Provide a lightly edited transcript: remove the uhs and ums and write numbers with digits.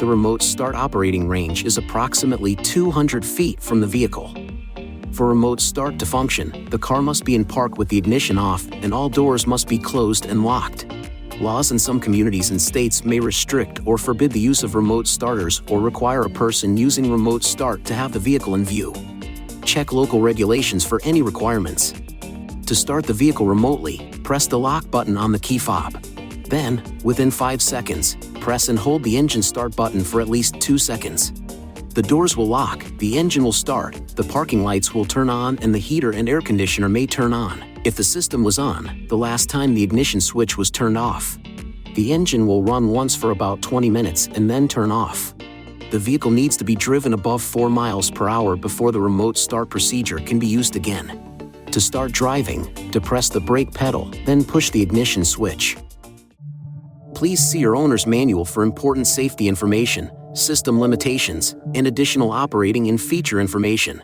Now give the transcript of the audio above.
the remote start operating range is approximately 200 feet from the vehicle. For remote start to function, the car must be in park with the ignition off and all doors must be closed and locked. Laws in some communities and states may restrict or forbid the use of remote starters or require a person using remote start to have the vehicle in view. Check local regulations for any requirements. To start the vehicle remotely, press the lock button on the key fob. Then, within 5 seconds, press and hold the engine start button for at least 2 seconds. The doors will lock, the engine will start, the parking lights will turn on and the heater and air conditioner may turn on, if the system was on, the last time the ignition switch was turned off. The engine will run once for about 20 minutes and then turn off. The vehicle needs to be driven above 4 miles per hour before the remote start procedure can be used again. To start driving, depress the brake pedal, then push the ignition switch. Please see your owner's manual for important safety information, system limitations, and additional operating and feature information.